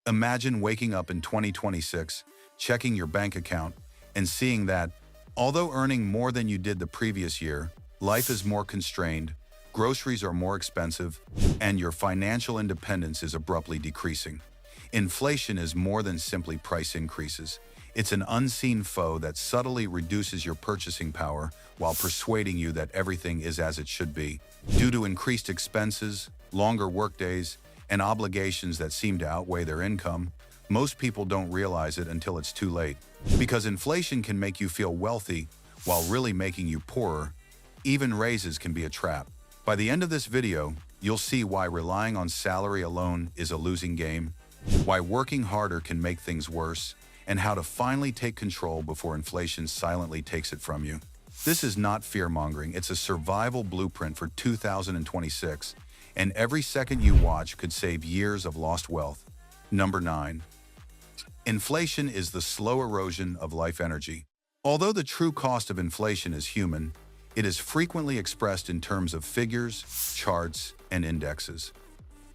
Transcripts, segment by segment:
Imagine waking up in 2026, checking your bank account, and seeing that, although earning more than you did the previous year, life is more constrained, groceries are more expensive, and your financial independence is abruptly decreasing. Inflation is more than simply price increases. It's an unseen foe that subtly reduces your purchasing power while persuading you that everything is as it should be. Due to increased expenses, longer workdays, and obligations that seem to outweigh their income, most people don't realize it until it's too late. Because inflation can make you feel wealthy while really making you poorer, even raises can be a trap. By the end of this video, you'll see why relying on salary alone is a losing game, why working harder can make things worse, and how to finally take control before inflation silently takes it from you. This is not fear-mongering, it's a survival blueprint for 2026, and every second you watch could save years of lost wealth. Number 9. Inflation is the slow erosion of life energy. Although the true cost of inflation is human, it is frequently expressed in terms of figures, charts, and indexes.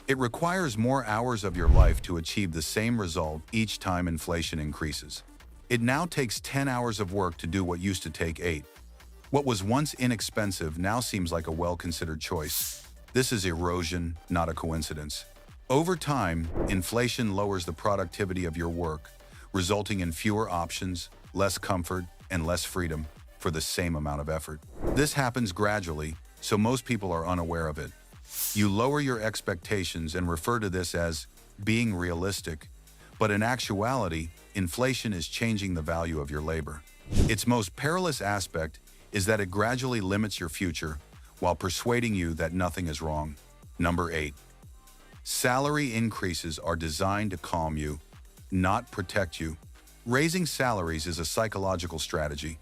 It requires more hours of your life to achieve the same result each time inflation increases. It now takes 10 hours of work to do what used to take 8. What was once inexpensive now seems like a well-considered choice. This is erosion, not a coincidence. Over time, inflation lowers the productivity of your work, resulting in fewer options, less comfort, and less freedom for the same amount of effort. This happens gradually, so most people are unaware of it. You lower your expectations and refer to this as being realistic, but in actuality, inflation is changing the value of your labor. Its most perilous aspect is that it gradually limits your future while persuading you that nothing is wrong. Number 8. Salary increases are designed to calm you, not protect you. Raising salaries is a psychological strategy.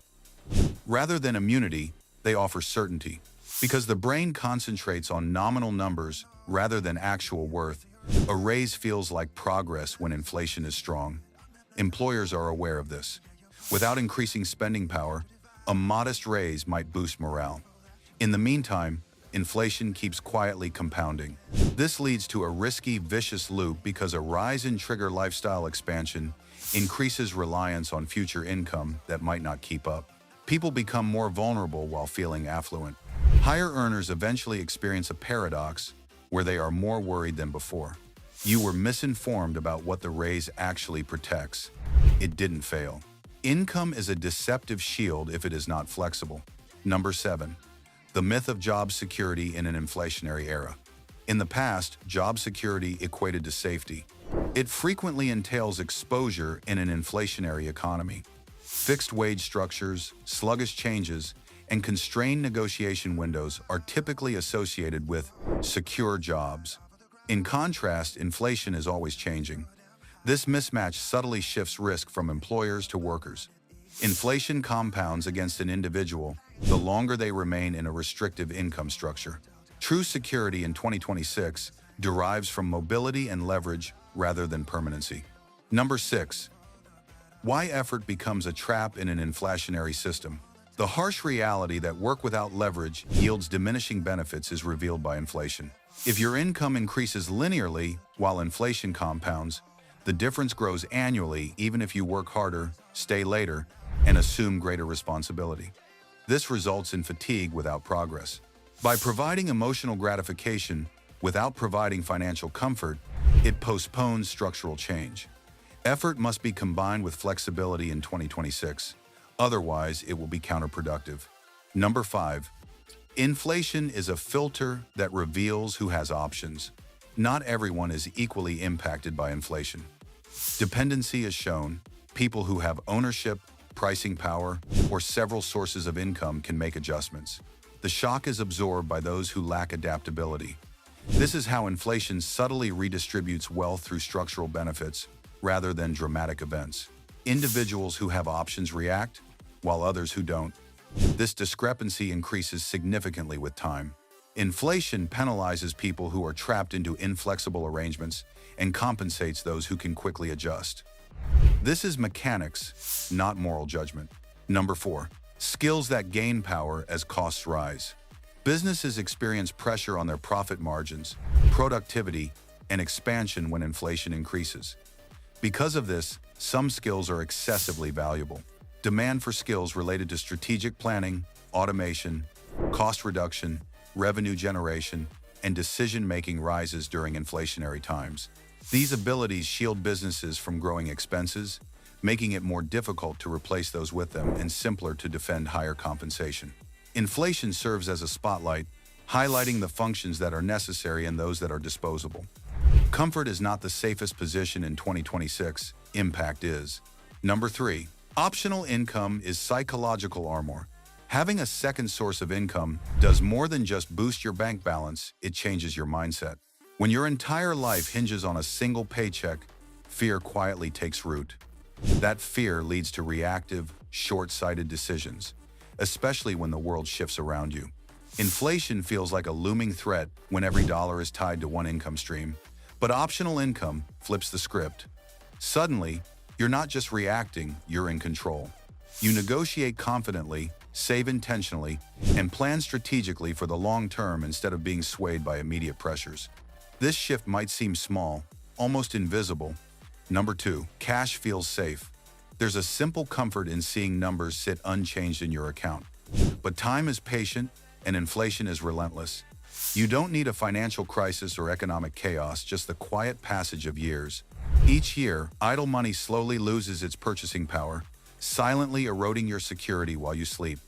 Rather than immunity, they offer certainty. Because the brain concentrates on nominal numbers rather than actual worth, a raise feels like progress when inflation is strong. Employers are aware of this. Without increasing spending power, a modest raise might boost morale. In the meantime, inflation keeps quietly compounding. This leads to a risky, vicious loop because a rise in trigger lifestyle expansion increases reliance on future income that might not keep up. People become more vulnerable while feeling affluent. Higher earners eventually experience a paradox where they are more worried than before. You were misinformed about what the raise actually protects. It didn't fail. Income is a deceptive shield if it is not flexible. Number 7. The myth of job security in an inflationary era. In the past, job security equated to safety. It frequently entails exposure in an inflationary economy. Fixed wage structures, sluggish changes, and constrained negotiation windows are typically associated with secure jobs. In contrast, inflation is always changing. This mismatch subtly shifts risk from employers to workers. Inflation compounds against an individual the longer they remain in a restrictive income structure. True security in 2026 derives from mobility and leverage rather than permanency. Number 6. Why effort becomes a trap in an inflationary system. The harsh reality that work without leverage yields diminishing benefits is revealed by inflation. If your income increases linearly while inflation compounds, the difference grows annually even if you work harder, stay later, and assume greater responsibility. This results in fatigue without progress. By providing emotional gratification without providing financial comfort, it postpones structural change. Effort must be combined with flexibility in 2026. Otherwise, it will be counterproductive. Number 5. Inflation is a filter that reveals who has options. Not everyone is equally impacted by inflation. Dependency is shown. People who have ownership, pricing power, or several sources of income can make adjustments. The shock is absorbed by those who lack adaptability. This is how inflation subtly redistributes wealth through structural benefits rather than dramatic events. Individuals who have options react, while others who don't. This discrepancy increases significantly with time. Inflation penalizes people who are trapped into inflexible arrangements and compensates those who can quickly adjust. This is mechanics, not moral judgment. Number 4. Skills that gain power as costs rise. Businesses experience pressure on their profit margins, productivity, and expansion when inflation increases. Because of this, some skills are excessively valuable. Demand for skills related to strategic planning, automation, cost reduction, revenue generation, and decision-making rises during inflationary times. These abilities shield businesses from growing expenses, making it more difficult to replace those with them and simpler to defend higher compensation. Inflation serves as a spotlight, highlighting the functions that are necessary and those that are disposable. Comfort is not the safest position in 2026, impact is. Number 3. Optional income is psychological armor. Having a second source of income does more than just boost your bank balance, it changes your mindset. When your entire life hinges on a single paycheck, fear quietly takes root. That fear leads to reactive, short-sighted decisions, especially when the world shifts around you. Inflation feels like a looming threat when every dollar is tied to one income stream, but optional income flips the script. Suddenly, you're not just reacting, you're in control. You negotiate confidently, save intentionally, and plan strategically for the long term instead of being swayed by immediate pressures. This shift might seem small, almost invisible. Number 2, cash feels safe. There's a simple comfort in seeing numbers sit unchanged in your account. But time is patient and inflation is relentless. You don't need a financial crisis or economic chaos, just the quiet passage of years. Each year, idle money slowly loses its purchasing power, silently eroding your security while you sleep.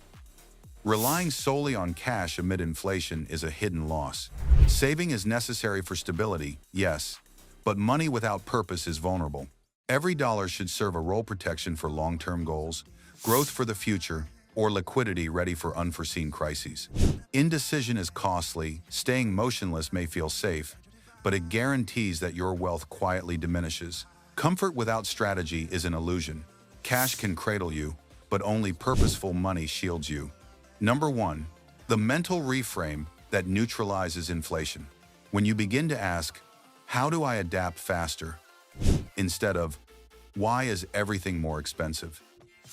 Relying solely on cash amid inflation is a hidden loss. Saving is necessary for stability, yes, but money without purpose is vulnerable. Every dollar should serve a role protection for long-term goals, growth for the future, or liquidity ready for unforeseen crises. Indecision is costly. Staying motionless may feel safe, but it guarantees that your wealth quietly diminishes. Comfort without strategy is an illusion. Cash can cradle you, but only purposeful money shields you. Number 1. The mental reframe that neutralizes inflation. When you begin to ask, how do I adapt faster? Instead of, why is everything more expensive?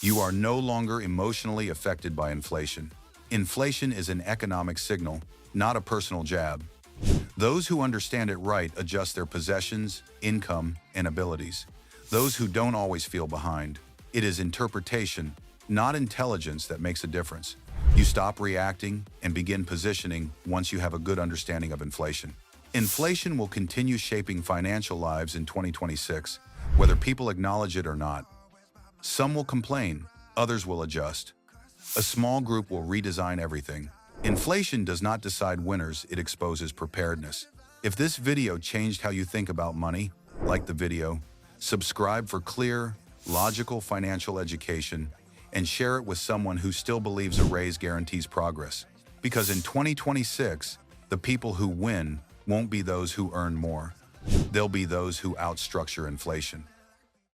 You are no longer emotionally affected by inflation. Inflation is an economic signal, not a personal jab. Those who understand it right adjust their possessions, income, and abilities. Those who don't always feel behind. It is interpretation, not intelligence, that makes a difference. You stop reacting and begin positioning once you have a good understanding of inflation. Inflation will continue shaping financial lives in 2026, whether people acknowledge it or not. Some will complain, others will adjust. A small group will redesign everything. Inflation does not decide winners, it exposes preparedness. If this video changed how you think about money, like the video, subscribe for clear, logical financial education, and share it with someone who still believes a raise guarantees progress. Because in 2026, the people who win won't be those who earn more. They'll be those who outstructure inflation.